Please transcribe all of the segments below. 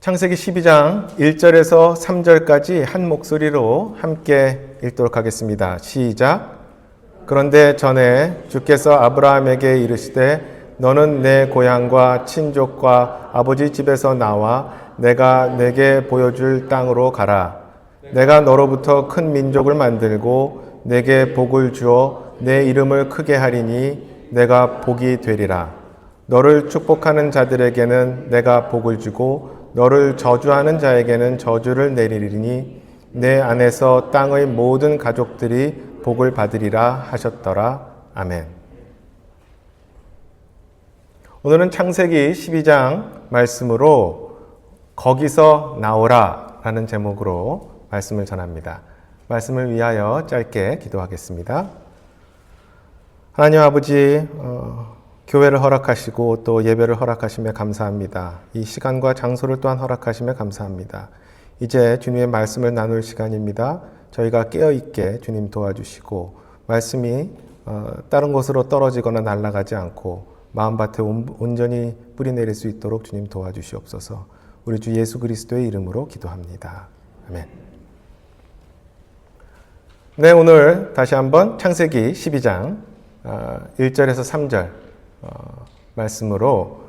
창세기 12장 1절에서 3절까지 한 목소리로 함께 읽도록 하겠습니다. 시작. 그런데 전에 주께서 아브라함에게 이르시되 너는 내 고향과 친족과 아버지 집에서 나와 내가 내게 보여줄 땅으로 가라. 내가 너로부터 큰 민족을 만들고 내게 복을 주어 내 이름을 크게 하리니 내가 복이 되리라. 너를 축복하는 자들에게는 내가 복을 주고 너를 저주하는 자에게는 저주를 내리리니 내 안에서 땅의 모든 가족들이 복을 받으리라 하셨더라. 아멘. 오늘은 창세기 12장 말씀으로 거기서 나오라 라는 제목으로 말씀을 전합니다. 말씀을 위하여 짧게 기도하겠습니다. 하나님 아버지, 교회를 허락하시고 또 예배를 허락하시며 감사합니다. 이 시간과 장소를 또한 허락하시며 감사합니다. 이제 주님의 말씀을 나눌 시간입니다. 저희가 깨어있게 주님 도와주시고 말씀이 다른 곳으로 떨어지거나 날아가지 않고 마음밭에 온전히 뿌리내릴 수 있도록 주님 도와주시옵소서. 우리 주 예수 그리스도의 이름으로 기도합니다. 아멘. 네, 오늘 다시 한번 창세기 12장 1절에서 3절 말씀으로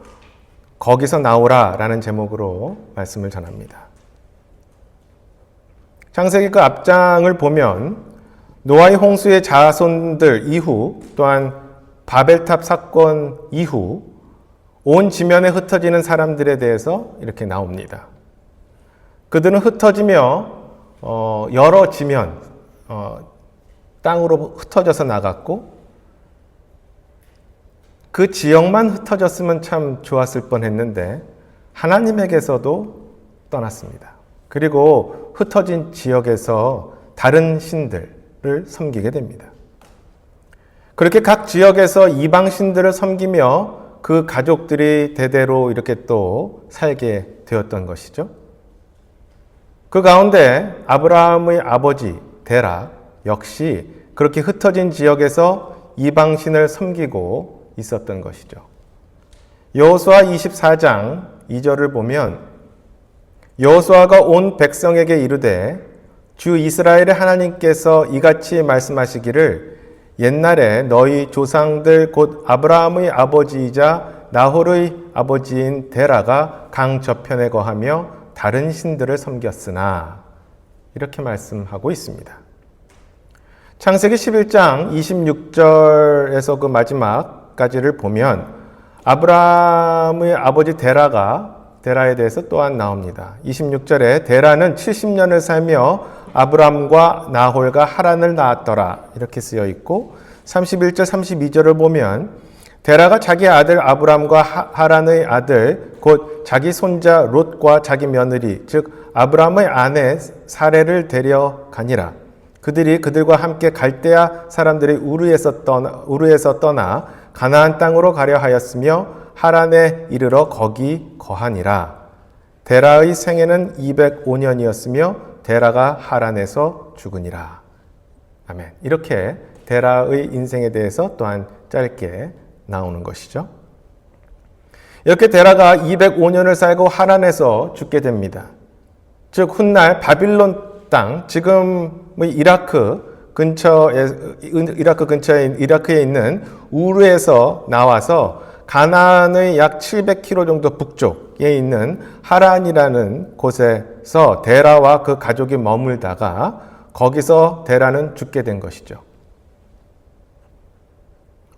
거기서 나오라 라는 제목으로 말씀을 전합니다. 창세기 그 앞장을 보면 노아의 홍수의 자손들 이후 또한 바벨탑 사건 이후 온 지면에 흩어지는 사람들에 대해서 이렇게 나옵니다. 그들은 흩어지며 여러 지면 땅으로 흩어져서 나갔고 그 지역만 흩어졌으면 참 좋았을 뻔했는데 하나님에게서도 떠났습니다. 그리고 흩어진 지역에서 다른 신들을 섬기게 됩니다. 그렇게 각 지역에서 이방 신들을 섬기며 그 가족들이 대대로 이렇게 또 살게 되었던 것이죠. 그 가운데 아브라함의 아버지 데락 역시 그렇게 흩어진 지역에서 이방 신을 섬기고 있었던 것이죠. 여호수아 24장 2절을 보면 여호수아가 온 백성에게 이르되 주 이스라엘의 하나님께서 이같이 말씀하시기를 옛날에 너희 조상들 곧 아브라함의 아버지이자 나홀의 아버지인 데라가 강 저편에 거하며 다른 신들을 섬겼으나 이렇게 말씀하고 있습니다. 창세기 11장 26절에서 그 마지막까지를 보면 아브라함의 아버지 데라에 대해서 또한 나옵니다. 26절에 데라는 70년을 살며 아브람과 나홀과 하란을 낳았더라 이렇게 쓰여 있고 31절 32절을 보면 데라가 자기 아들 아브람과 하란의 아들 곧 자기 손자 롯과 자기 며느리 즉 아브람의 아내 사레를 데려가니라. 그들이 그들과 함께 갈대아 사람들이 우르에서 떠나 가나안 땅으로 가려 하였으며 하란에 이르러 거기 거하니라. 데라의 생애는 205년이었으며 데라가 하란에서 죽으니라. 아멘. 이렇게 데라의 인생에 대해서 또한 짧게 나오는 것이죠. 이렇게 데라가 205년을 살고 하란에서 죽게 됩니다. 즉 훗날 바빌론 땅, 지금의 이라크에 있는 우르에서 나와서 가나안의 약 700km 정도 북쪽에 있는 하란이라는 곳에서 데라와 그 가족이 머물다가 거기서 데라는 죽게 된 것이죠.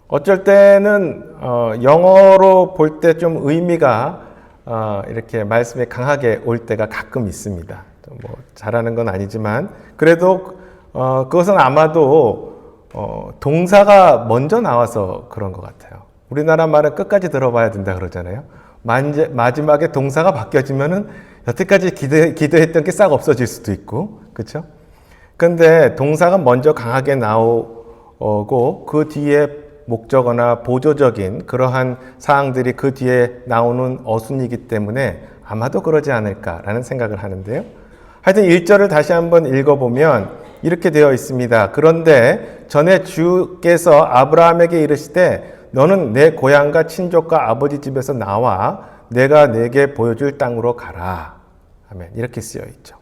어쩔 때는 영어로 볼 때 좀 의미가 이렇게 말씀에 강하게 올 때가 가끔 있습니다. 뭐 잘하는 건 아니지만 그래도 그것은 아마도 동사가 먼저 나와서 그런 것 같아요. 우리나라 말은 끝까지 들어봐야 된다 그러잖아요. 마지막에 동사가 바뀌어지면은 여태까지 기도했던 게 싹 없어질 수도 있고, 그렇죠? 근데 동사가 먼저 강하게 나오고 그 뒤에 목적어나 보조적인 그러한 사항들이 그 뒤에 나오는 어순이기 때문에 아마도 그러지 않을까라는 생각을 하는데요. 하여튼 1절을 다시 한번 읽어보면 이렇게 되어 있습니다. 그런데 전에 주께서 아브라함에게 이르시되 너는 내 고향과 친족과 아버지 집에서 나와 내가 내게 보여줄 땅으로 가라. 아멘. 이렇게 쓰여 있죠.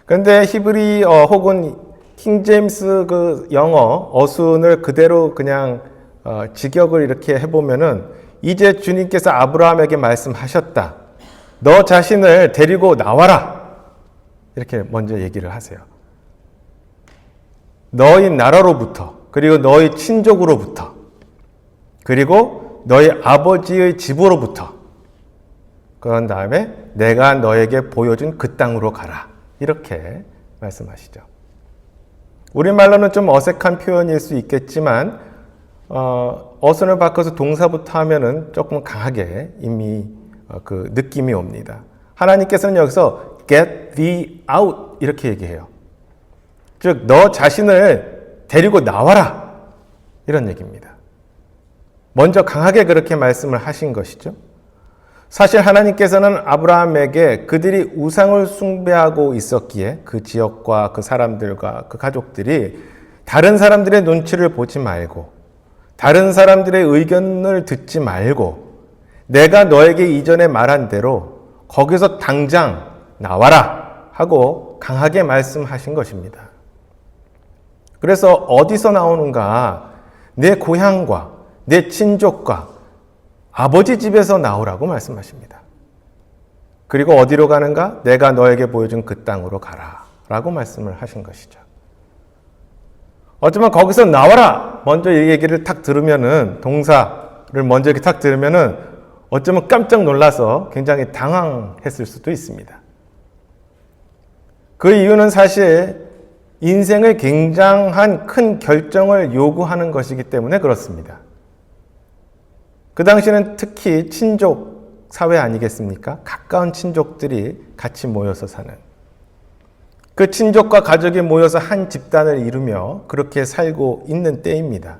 그런데 히브리어 혹은 킹제임스 그 영어 어순을 그대로 그냥 직역을 이렇게 해보면은 이제 주님께서 아브라함에게 말씀하셨다. 너 자신을 데리고 나와라. 이렇게 먼저 얘기를 하세요. 너희 나라로부터, 그리고 너희 친족으로부터, 그리고 너희 아버지의 집으로부터, 그런 다음에 내가 너에게 보여준 그 땅으로 가라. 이렇게 말씀하시죠. 우리말로는 좀 어색한 표현일 수 있겠지만 어순을 바꿔서 동사부터 하면은 조금 강하게 이미 그 느낌이 옵니다. 하나님께서는 여기서 get thee out 이렇게 얘기해요. 즉 너 자신을 데리고 나와라 이런 얘기입니다. 먼저 강하게 그렇게 말씀을 하신 것이죠. 사실 하나님께서는 아브라함에게 그들이 우상을 숭배하고 있었기에 그 지역과 그 사람들과 그 가족들이 다른 사람들의 눈치를 보지 말고 다른 사람들의 의견을 듣지 말고 내가 너에게 이전에 말한 대로 거기서 당장 나와라 하고 강하게 말씀하신 것입니다. 그래서 어디서 나오는가? 내 고향과 내 친족과 아버지 집에서 나오라고 말씀하십니다. 그리고 어디로 가는가? 내가 너에게 보여준 그 땅으로 가라 라고 말씀을 하신 것이죠. 어쩌면 거기서 나와라 먼저 이 얘기를 탁 들으면은 동사를 먼저 이렇게 탁 들으면은 어쩌면 깜짝 놀라서 굉장히 당황했을 수도 있습니다. 그 이유는 사실 인생의 굉장한 큰 결정을 요구하는 것이기 때문에 그렇습니다. 그 당시는 특히 친족 사회 아니겠습니까? 가까운 친족들이 같이 모여서 사는 그 친족과 가족이 모여서 한 집단을 이루며 그렇게 살고 있는 때입니다.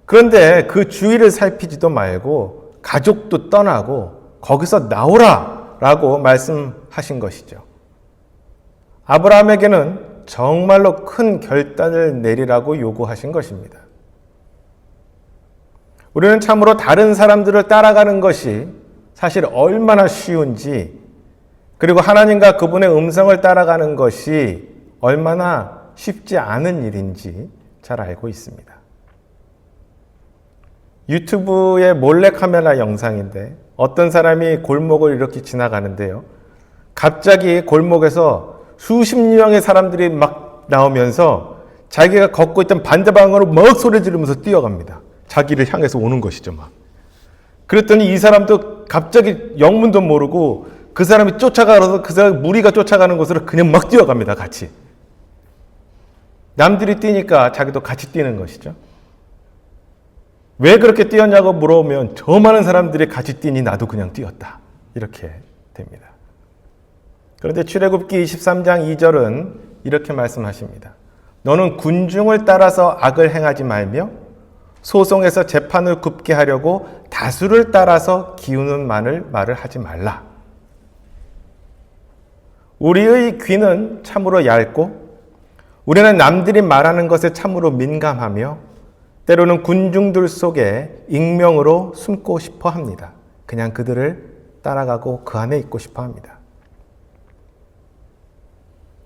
그런데 그 주위를 살피지도 말고 가족도 떠나고 거기서 나오라 라고 말씀하신 것이죠. 아브라함에게는 정말로 큰 결단을 내리라고 요구하신 것입니다. 우리는 참으로 다른 사람들을 따라가는 것이 사실 얼마나 쉬운지, 그리고 하나님과 그분의 음성을 따라가는 것이 얼마나 쉽지 않은 일인지 잘 알고 있습니다. 유튜브의 몰래카메라 영상인데 어떤 사람이 골목을 이렇게 지나가는데요. 갑자기 골목에서 수십 명의 사람들이 막 나오면서 자기가 걷고 있던 반대 방향으로 막 소리 지르면서 뛰어갑니다. 자기를 향해서 오는 것이죠, 막. 그랬더니 이 사람도 갑자기 영문도 모르고 그 사람이 쫓아가서 그 사람 무리가 쫓아가는 곳으로 그냥 막 뛰어갑니다, 같이. 남들이 뛰니까 자기도 같이 뛰는 것이죠. 왜 그렇게 뛰었냐고 물어보면 저 많은 사람들이 같이 뛰니 나도 그냥 뛰었다. 이렇게 됩니다. 그런데 출애굽기 23장 2절은 이렇게 말씀하십니다. 너는 군중을 따라서 악을 행하지 말며 소송에서 재판을 굽게 하려고 다수를 따라서 기우는 말을 하지 말라. 우리의 귀는 참으로 얇고 우리는 남들이 말하는 것에 참으로 민감하며 때로는 군중들 속에 익명으로 숨고 싶어 합니다. 그냥 그들을 따라가고 그 안에 있고 싶어 합니다.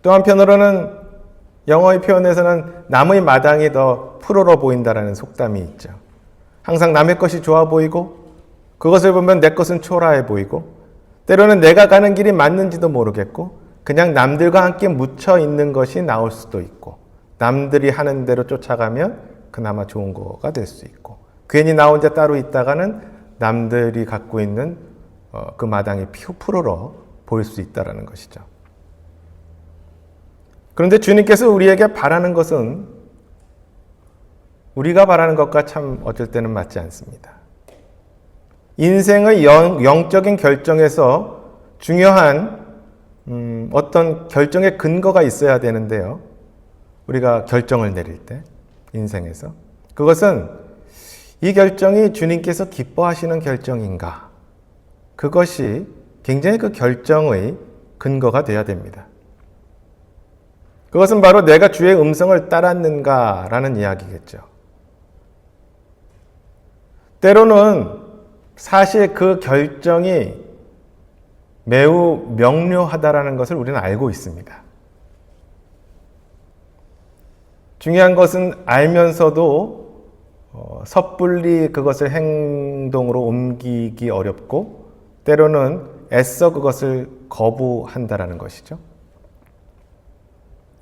또 한편으로는 영어의 표현에서는 남의 마당이 더 푸르러 보인다라는 속담이 있죠. 항상 남의 것이 좋아 보이고 그것을 보면 내 것은 초라해 보이고 때로는 내가 가는 길이 맞는지도 모르겠고 그냥 남들과 함께 묻혀 있는 것이 나올 수도 있고 남들이 하는 대로 쫓아가면 그나마 좋은 거가 될 수 있고 괜히 나 혼자 따로 있다가는 남들이 갖고 있는 그 마당이 푸르러 보일 수 있다는 것이죠. 그런데 주님께서 우리에게 바라는 것은 우리가 바라는 것과 참 어쩔 때는 맞지 않습니다. 인생의 영적인 결정에서 중요한 어떤 결정의 근거가 있어야 되는데요. 우리가 결정을 내릴 때 인생에서 그것은 이 결정이 주님께서 기뻐하시는 결정인가? 그것이 굉장히 그 결정의 근거가 되어야 됩니다. 그것은 바로 내가 주의 음성을 따랐는가라는 이야기겠죠. 때로는 사실 그 결정이 매우 명료하다라는 것을 우리는 알고 있습니다. 중요한 것은 알면서도 섣불리 그것을 행동으로 옮기기 어렵고 때로는 애써 그것을 거부한다라는 것이죠.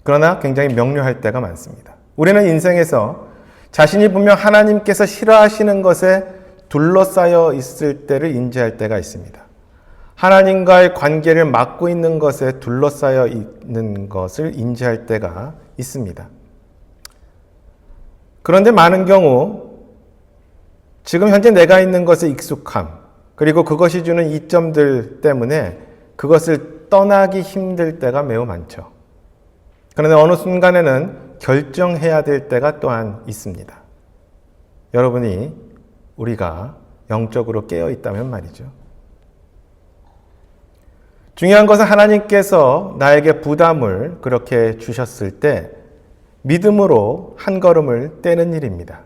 그러나 굉장히 명료할 때가 많습니다. 우리는 인생에서 자신이 분명 하나님께서 싫어하시는 것에 둘러싸여 있을 때를 인지할 때가 있습니다. 하나님과의 관계를 막고 있는 것에 둘러싸여 있는 것을 인지할 때가 있습니다. 그런데 많은 경우 지금 현재 내가 있는 것에 익숙함, 그리고 그것이 주는 이점들 때문에 그것을 떠나기 힘들 때가 매우 많죠. 그런데 어느 순간에는 결정해야 될 때가 또한 있습니다. 여러분이 우리가 영적으로 깨어 있다면 말이죠. 중요한 것은 하나님께서 나에게 부담을 그렇게 주셨을 때 믿음으로 한 걸음을 떼는 일입니다.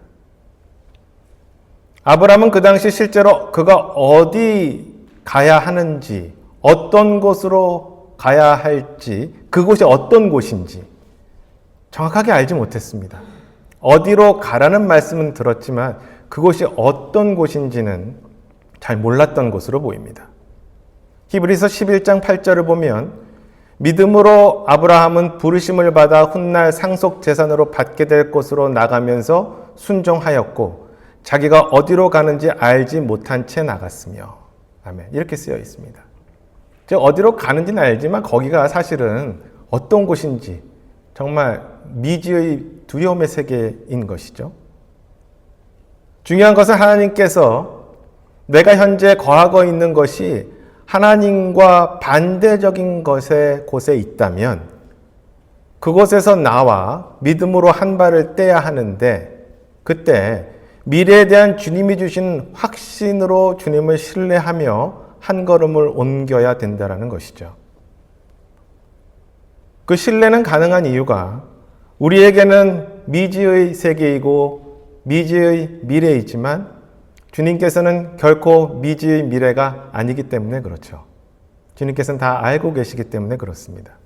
아브라함은 그 당시 실제로 그가 어디 가야 하는지, 어떤 곳으로 가야 할지, 그곳이 어떤 곳인지 정확하게 알지 못했습니다. 어디로 가라는 말씀은 들었지만 그곳이 어떤 곳인지는 잘 몰랐던 것으로 보입니다. 히브리서 11장 8절을 보면 믿음으로 아브라함은 부르심을 받아 훗날 상속 재산으로 받게 될 곳으로 나가면서 순종하였고 자기가 어디로 가는지 알지 못한 채 나갔으며 아멘. 이렇게 쓰여 있습니다. 즉 어디로 가는지는 알지만 거기가 사실은 어떤 곳인지 정말 미지의 두려움의 세계인 것이죠. 중요한 것은 하나님께서 내가 현재 거하고 있는 것이 하나님과 반대적인 곳에 있다면 그곳에서 나와 믿음으로 한 발을 떼야 하는데 그때 미래에 대한 주님이 주신 확신으로 주님을 신뢰하며 한 걸음을 옮겨야 된다는 것이죠. 그 신뢰는 가능한 이유가 우리에게는 미지의 세계이고 미지의 미래이지만 주님께서는 결코 미지의 미래가 아니기 때문에 그렇죠. 주님께서는 다 알고 계시기 때문에 그렇습니다.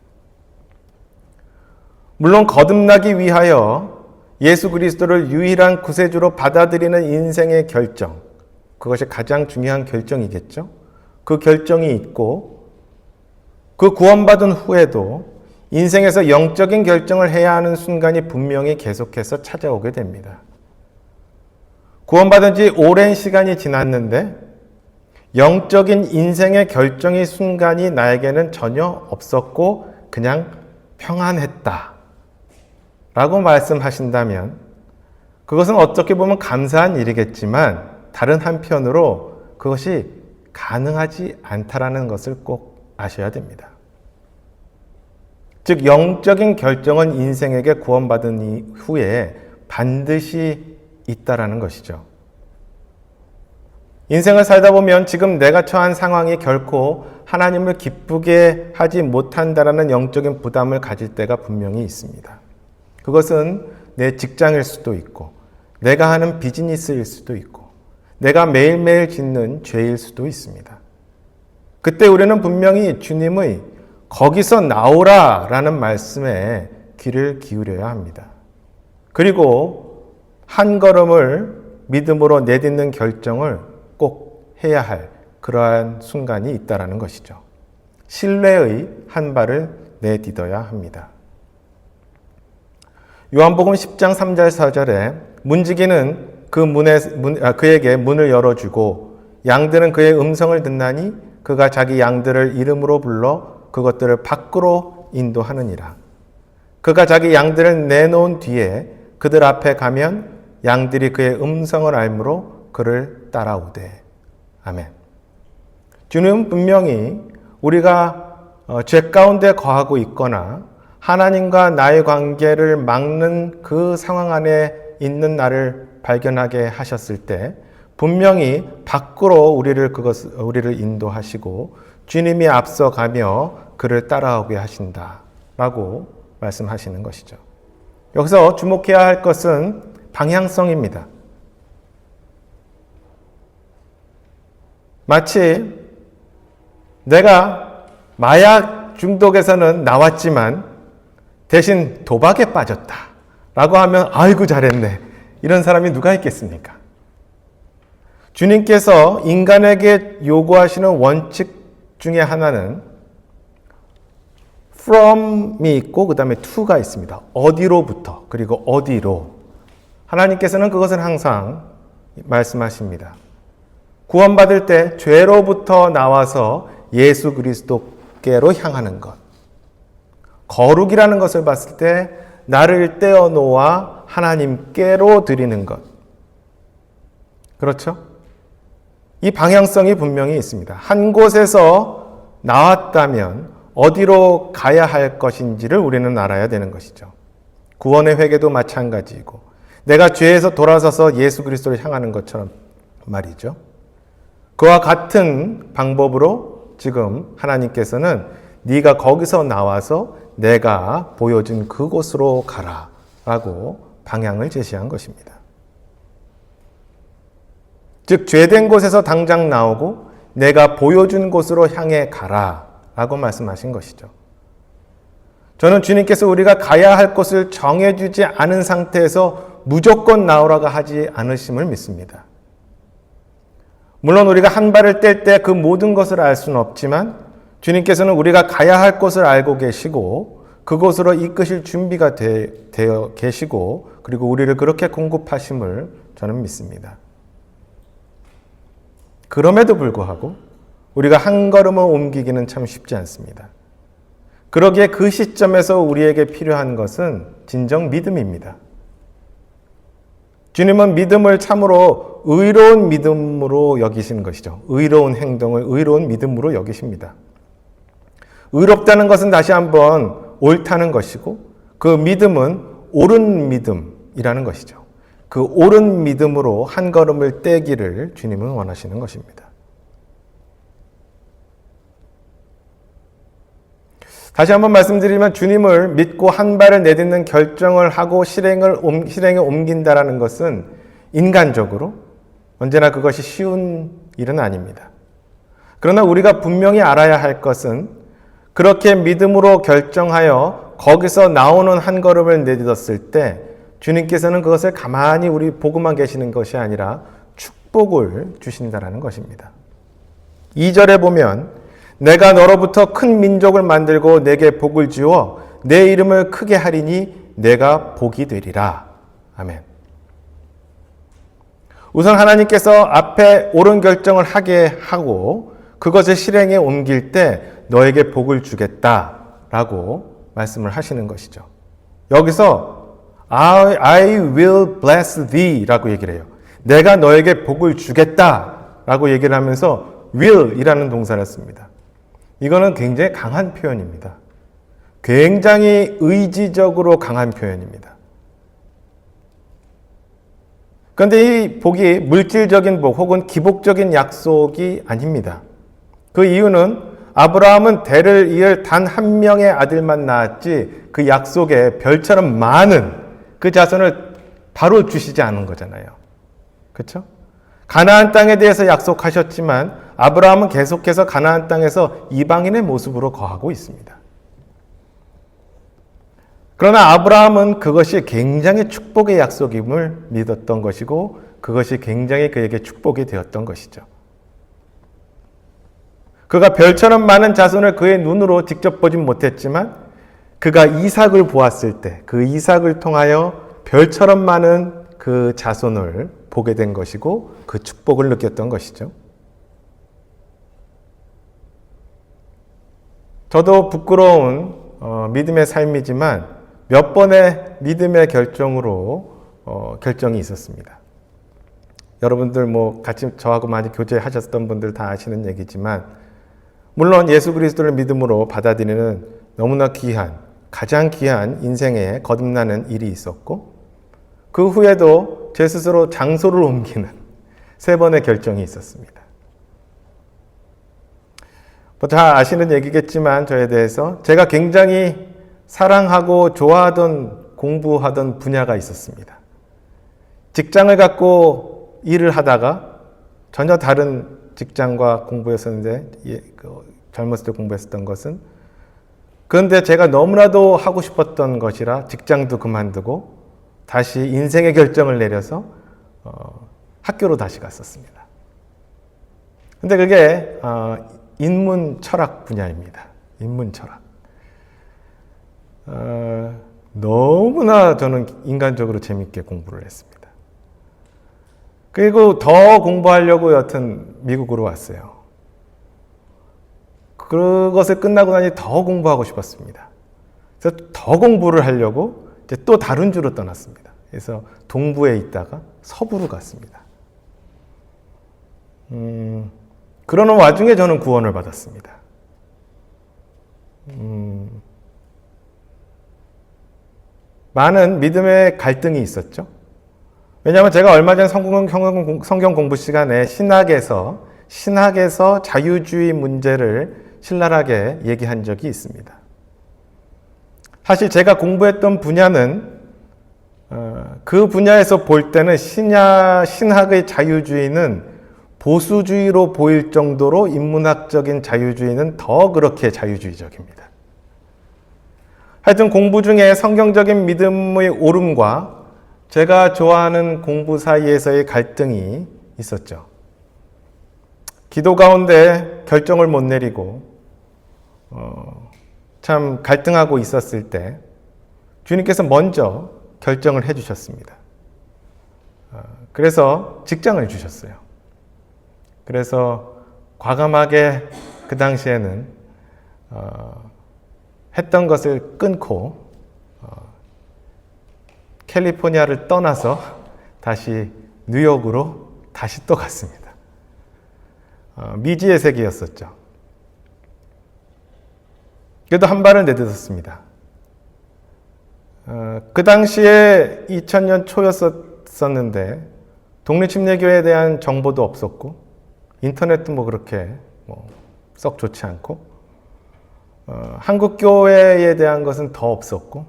물론 거듭나기 위하여 예수 그리스도를 유일한 구세주로 받아들이는 인생의 결정, 그것이 가장 중요한 결정이겠죠. 그 결정이 있고 그 구원받은 후에도 인생에서 영적인 결정을 해야 하는 순간이 분명히 계속해서 찾아오게 됩니다. 구원받은 지 오랜 시간이 지났는데 영적인 인생의 결정의 순간이 나에게는 전혀 없었고 그냥 평안했다 라고 말씀하신다면 그것은 어떻게 보면 감사한 일이겠지만 다른 한편으로 그것이 가능하지 않다라는 것을 꼭 아셔야 됩니다. 즉 영적인 결정은 인생에게 구원받은 후에 반드시 있다라는 것이죠. 인생을 살다 보면 지금 내가 처한 상황이 결코 하나님을 기쁘게 하지 못한다라는 영적인 부담을 가질 때가 분명히 있습니다. 그것은 내 직장일 수도 있고 내가 하는 비즈니스일 수도 있고 내가 매일매일 짓는 죄일 수도 있습니다. 그때 우리는 분명히 주님의 거기서 나오라 라는 말씀에 귀를 기울여야 합니다. 그리고 한 걸음을 믿음으로 내딛는 결정을 꼭 해야 할 그러한 순간이 있다라는 것이죠. 신뢰의 한 발을 내딛어야 합니다. 요한복음 10장 3절 4절에 문지기는 그에게 문을 열어주고 양들은 그의 음성을 듣나니 그가 자기 양들을 이름으로 불러 그것들을 밖으로 인도하느니라. 그가 자기 양들을 내놓은 뒤에 그들 앞에 가면 양들이 그의 음성을 알므로 그를 따라오되. 아멘. 주님은 분명히 우리가 죄 가운데 거하고 있거나 하나님과 나의 관계를 막는 그 상황 안에 있는 나를 발견하게 하셨을 때 분명히 밖으로 우리를 인도하시고 주님이 앞서가며 그를 따라오게 하신다라고 말씀하시는 것이죠. 여기서 주목해야 할 것은 방향성입니다. 마치 내가 마약 중독에서는 나왔지만 대신 도박에 빠졌다 라고 하면 아이고 잘했네. 이런 사람이 누가 있겠습니까? 주님께서 인간에게 요구하시는 원칙 중에 하나는 from이 있고 그 다음에 to가 있습니다. 어디로부터 그리고 어디로. 하나님께서는 그것을 항상 말씀하십니다. 구원받을 때 죄로부터 나와서 예수 그리스도께로 향하는 것. 거룩이라는 것을 봤을 때 나를 떼어놓아 하나님께로 드리는 것. 그렇죠? 이 방향성이 분명히 있습니다. 한 곳에서 나왔다면 어디로 가야 할 것인지를 우리는 알아야 되는 것이죠. 구원의 회개도 마찬가지이고 내가 죄에서 돌아서서 예수 그리스도를 향하는 것처럼 말이죠. 그와 같은 방법으로 지금 하나님께서는 네가 거기서 나와서 내가 보여준 그곳으로 가라 라고 방향을 제시한 것입니다. 즉 죄된 곳에서 당장 나오고 내가 보여준 곳으로 향해 가라 라고 말씀하신 것이죠. 저는 주님께서 우리가 가야 할 곳을 정해주지 않은 상태에서 무조건 나오라고 하지 않으심을 믿습니다. 물론 우리가 한 발을 뗄 때 그 모든 것을 알 수는 없지만 주님께서는 우리가 가야 할 곳을 알고 계시고 그곳으로 이끄실 준비가 되어 계시고 그리고 우리를 그렇게 공급하심을 저는 믿습니다. 그럼에도 불구하고 우리가 한 걸음을 옮기기는 참 쉽지 않습니다. 그러기에 그 시점에서 우리에게 필요한 것은 진정 믿음입니다. 주님은 믿음을 참으로 의로운 믿음으로 여기시는 것이죠. 의로운 행동을 의로운 믿음으로 여기십니다. 의롭다는 것은 다시 한번 옳다는 것이고 그 믿음은 옳은 믿음이라는 것이죠. 그 옳은 믿음으로 한 걸음을 떼기를 주님은 원하시는 것입니다. 다시 한번 말씀드리면 주님을 믿고 한 발을 내딛는 결정을 하고 실행에 옮긴다라는 것은 인간적으로 언제나 그것이 쉬운 일은 아닙니다. 그러나 우리가 분명히 알아야 할 것은 그렇게 믿음으로 결정하여 거기서 나오는 한 걸음을 내딛었을 때 주님께서는 그것을 가만히 우리 보고만 계시는 것이 아니라 축복을 주신다라는 것입니다. 2절에 보면 내가 너로부터 큰 민족을 만들고 내게 복을 주어 내 이름을 크게 하리니 내가 복이 되리라. 아멘. 우선 하나님께서 앞에 옳은 결정을 하게 하고 그것을 실행에 옮길 때 너에게 복을 주겠다라고 말씀을 하시는 것이죠. 여기서 I will bless thee 라고 얘기를 해요. 내가 너에게 복을 주겠다라고 얘기를 하면서 will 이라는 동사를 씁니다. 이거는 굉장히 강한 표현입니다. 굉장히 의지적으로 강한 표현입니다. 그런데 이 복이 물질적인 복 혹은 기복적인 약속이 아닙니다. 그 이유는 아브라함은 대를 이을 단 한 명의 아들만 낳았지 그 약속에 별처럼 많은 그 자손을 바로 주시지 않은 거잖아요. 그렇죠? 가나안 땅에 대해서 약속하셨지만 아브라함은 계속해서 가나안 땅에서 이방인의 모습으로 거하고 있습니다. 그러나 아브라함은 그것이 굉장히 축복의 약속임을 믿었던 것이고 그것이 굉장히 그에게 축복이 되었던 것이죠. 그가 별처럼 많은 자손을 그의 눈으로 직접 보진 못했지만 그가 이삭을 보았을 때 그 이삭을 통하여 별처럼 많은 그 자손을 보게 된 것이고 그 축복을 느꼈던 것이죠. 저도 부끄러운 믿음의 삶이지만 몇 번의 믿음의 결정으로 결정이 있었습니다. 여러분들 같이 저하고 많이 교제하셨던 분들 다 아시는 얘기지만 물론 예수 그리스도를 믿음으로 받아들이는 너무나 귀한 가장 귀한 인생에 거듭나는 일이 있었고 그 후에도 제 스스로 장소를 옮기는 3번의 결정이 있었습니다. 다 아시는 얘기겠지만 저에 대해서 제가 굉장히 사랑하고 좋아하던 공부하던 분야가 있었습니다. 직장을 갖고 일을 하다가 전혀 다른 직장과 공부였었는데 젊었을 때 공부했었던 것은. 그런데 제가 너무나도 하고 싶었던 것이라 직장도 그만두고 다시 인생의 결정을 내려서 학교로 다시 갔었습니다. 근데 그게 인문 철학 분야입니다. 인문 철학. 너무나 저는 인간적으로 재밌게 공부를 했습니다. 그리고 더 공부하려고 여튼 미국으로 왔어요. 그것을 끝나고 나니 더 공부하고 싶었습니다. 그래서 더 공부를 하려고 이제 또 다른 주로 떠났습니다. 그래서 동부에 있다가 서부로 갔습니다. 그러는 와중에 저는 구원을 받았습니다. 많은 믿음의 갈등이 있었죠. 왜냐하면 제가 얼마 전 성경 공부 시간에 신학에서 자유주의 문제를 신랄하게 얘기한 적이 있습니다. 사실 제가 공부했던 분야는 그 분야에서 볼 때는 신학의 자유주의는 보수주의로 보일 정도로 인문학적인 자유주의는 더 그렇게 자유주의적입니다. 하여튼 공부 중에 성경적인 믿음의 오름과 제가 좋아하는 공부 사이에서의 갈등이 있었죠. 기도 가운데 결정을 못 내리고 참 갈등하고 있었을 때 주님께서 먼저 결정을 해주셨습니다. 그래서 직장을 주셨어요. 그래서 과감하게 그 당시에는 했던 것을 끊고 캘리포니아를 떠나서 다시 뉴욕으로 다시 또 갔습니다. 미지의 세계였었죠. 그래도 한 발을 내딛었습니다. 그 당시에 2000년 초였었는데 독립침례교회에 대한 정보도 없었고 인터넷도 뭐 그렇게 썩 좋지 않고 한국교회에 대한 것은 더 없었고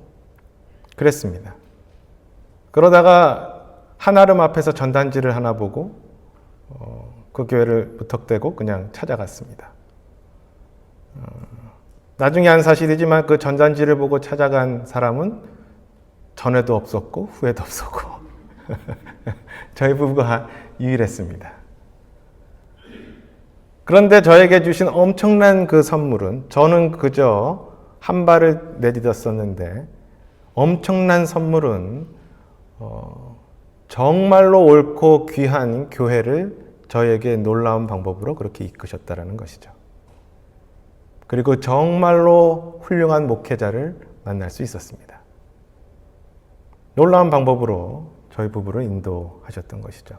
그랬습니다. 그러다가 한아름 앞에서 전단지를 하나 보고 그 교회를 무턱대고 그냥 찾아갔습니다. 나중에 한 사실이지만 그 전단지를 보고 찾아간 사람은 전에도 없었고 후에도 없었고 저희 부부가 유일했습니다. 그런데 저에게 주신 엄청난 그 선물은 저는 그저 한 발을 내딛었었는데 엄청난 선물은 정말로 옳고 귀한 교회를 저에게 놀라운 방법으로 그렇게 이끄셨다는 것이죠. 그리고 정말로 훌륭한 목회자를 만날 수 있었습니다. 놀라운 방법으로 저희 부부를 인도하셨던 것이죠.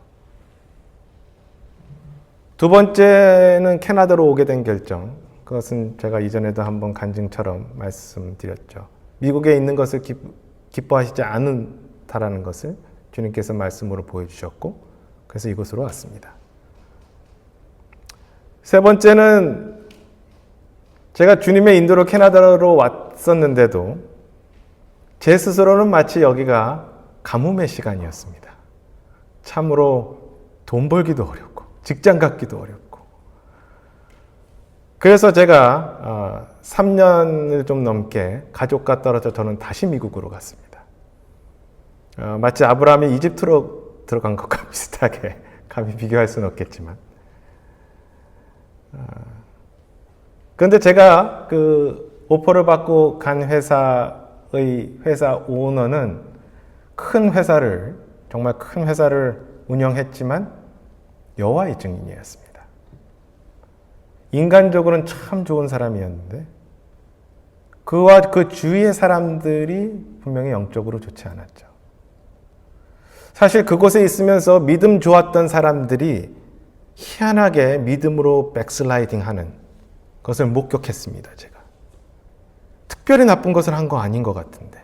두 번째는 캐나다로 오게 된 결정. 그것은 제가 이전에도 한번 간증처럼 말씀드렸죠. 미국에 있는 것을 기뻐하시지 않는다라는 것을 주님께서 말씀으로 보여주셨고 그래서 이곳으로 왔습니다. 세 번째는 제가 주님의 인도로 캐나다로 왔었는데도 제 스스로는 마치 여기가 가뭄의 시간이었습니다. 참으로 돈 벌기도 어렵고 직장 갖기도 어렵고 그래서 제가 3년을 좀 넘게 가족과 떨어져 저는 다시 미국으로 갔습니다. 마치 아브라함이 이집트로 들어간 것과 비슷하게 감히 비교할 수는 없겠지만 그런데 제가 그 오퍼를 받고 간 회사 오너는 큰 회사를 정말 큰 회사를 운영했지만 여호와의 증인이었습니다. 인간적으로는 참 좋은 사람이었는데 그와 그 주위의 사람들이 분명히 영적으로 좋지 않았죠. 사실 그곳에 있으면서 믿음 좋았던 사람들이 희한하게 믿음으로 백슬라이딩 하는 것을 목격했습니다. 제가 특별히 나쁜 것을 한 거 아닌 것 같은데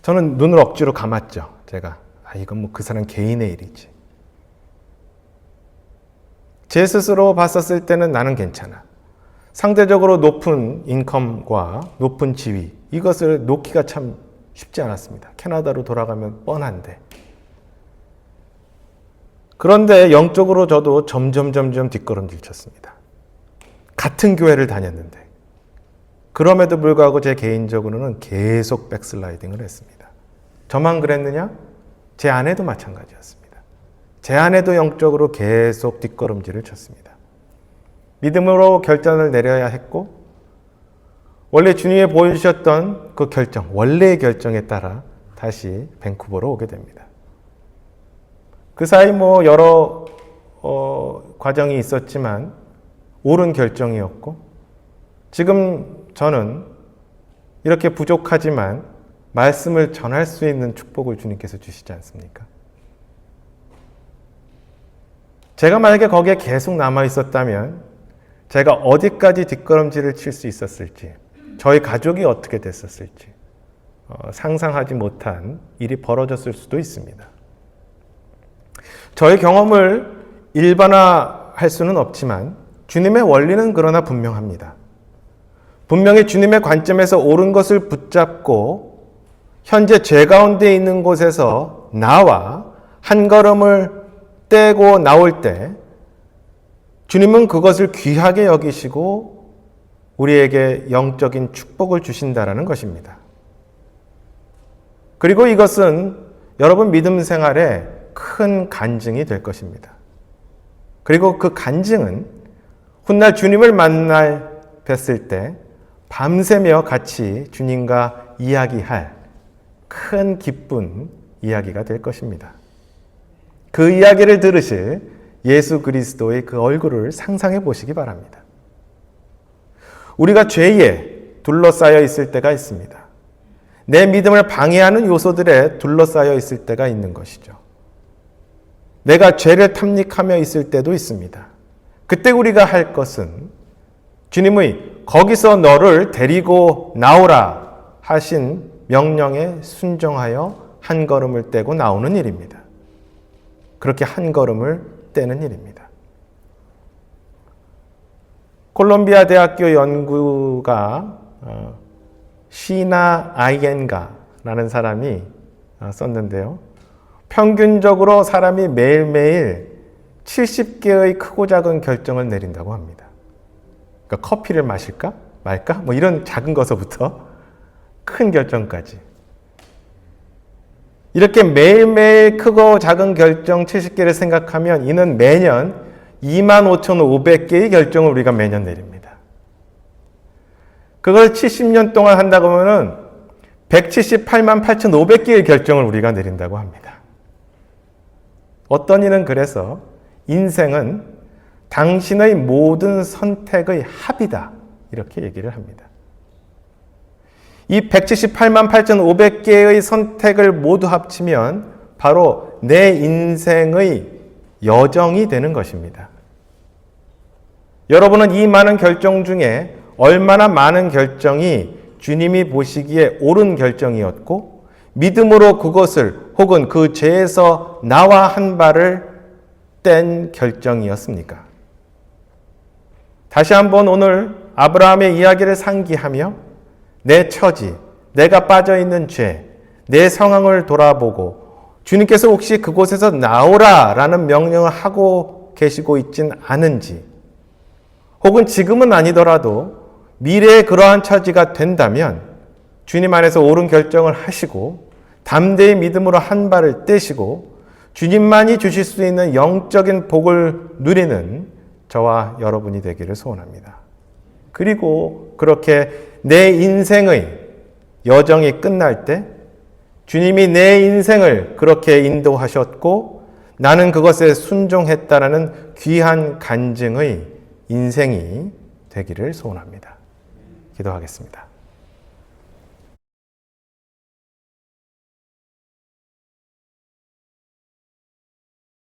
저는 눈을 억지로 감았죠. 제가 이건 뭐 그 사람 개인의 일이지. 제 스스로 봤었을 때는 나는 괜찮아. 상대적으로 높은 인컴과 높은 지위 이것을 놓기가 참 쉽지 않았습니다. 캐나다로 돌아가면 뻔한데. 그런데 영적으로 저도 점점 뒷걸음질 쳤습니다. 같은 교회를 다녔는데 그럼에도 불구하고 제 개인적으로는 계속 백슬라이딩을 했습니다. 저만 그랬느냐? 제 아내도 마찬가지였습니다. 제 아내도 영적으로 계속 뒷걸음질을 쳤습니다. 믿음으로 결단을 내려야 했고 원래 주님이 보여주셨던 그 결정, 원래의 결정에 따라 다시 밴쿠버로 오게 됩니다. 그 사이 여러 과정이 있었지만 옳은 결정이었고 지금 저는 이렇게 부족하지만 말씀을 전할 수 있는 축복을 주님께서 주시지 않습니까? 제가 만약에 거기에 계속 남아 있었다면 제가 어디까지 뒷걸음질을 칠 수 있었을지, 저희 가족이 어떻게 됐었을지 상상하지 못한 일이 벌어졌을 수도 있습니다. 저의 경험을 일반화할 수는 없지만 주님의 원리는 그러나 분명합니다. 분명히 주님의 관점에서 옳은 것을 붙잡고 현재 죄 가운데 있는 곳에서 나와 한 걸음을 떼고 나올 때 주님은 그것을 귀하게 여기시고 우리에게 영적인 축복을 주신다라는 것입니다. 그리고 이것은 여러분 믿음 생활에 큰 간증이 될 것입니다. 그리고 그 간증은 훗날 주님을 만날 뵀을 때 밤새며 같이 주님과 이야기할 큰 기쁜 이야기가 될 것입니다. 그 이야기를 들으실 예수 그리스도의 그 얼굴을 상상해 보시기 바랍니다. 우리가 죄에 둘러싸여 있을 때가 있습니다. 내 믿음을 방해하는 요소들에 둘러싸여 있을 때가 있는 것이죠. 내가 죄를 탐닉하며 있을 때도 있습니다. 그때 우리가 할 것은 주님의 거기서 너를 데리고 나오라 하신 명령에 순종하여 한 걸음을 떼고 나오는 일입니다. 그렇게 한 걸음을 떼는 일입니다. 콜롬비아 대학교 연구가 시나 아이엔가라는 사람이 썼는데요. 평균적으로 사람이 매일매일 70개의 크고 작은 결정을 내린다고 합니다. 그러니까 커피를 마실까 말까 이런 작은 것부터 큰 결정까지. 이렇게 매일매일 크고 작은 결정 70개를 생각하면 이는 매년 25,500개의 결정을 우리가 매년 내립니다. 그걸 70년 동안 한다고 하면 178만 8,500개의 결정을 우리가 내린다고 합니다. 어떤 이는 그래서 인생은 당신의 모든 선택의 합이다 이렇게 얘기를 합니다. 이 178만 8,500개의 선택을 모두 합치면 바로 내 인생의 여정이 되는 것입니다. 여러분은 이 많은 결정 중에 얼마나 많은 결정이 주님이 보시기에 옳은 결정이었고 믿음으로 그것을 혹은 그 죄에서 나와 한 발을 뗀 결정이었습니까? 다시 한번 오늘 아브라함의 이야기를 상기하며 내 처지, 내가 빠져있는 죄, 내 상황을 돌아보고 주님께서 혹시 그곳에서 나오라라는 명령을 하고 계시고 있진 않은지 혹은 지금은 아니더라도 미래에 그러한 처지가 된다면 주님 안에서 옳은 결정을 하시고 담대히 믿음으로 한 발을 떼시고 주님만이 주실 수 있는 영적인 복을 누리는 저와 여러분이 되기를 소원합니다. 그리고 그렇게 내 인생의 여정이 끝날 때 주님이 내 인생을 그렇게 인도하셨고 나는 그것에 순종했다라는 귀한 간증의 인생이 되기를 소원합니다. 기도하겠습니다.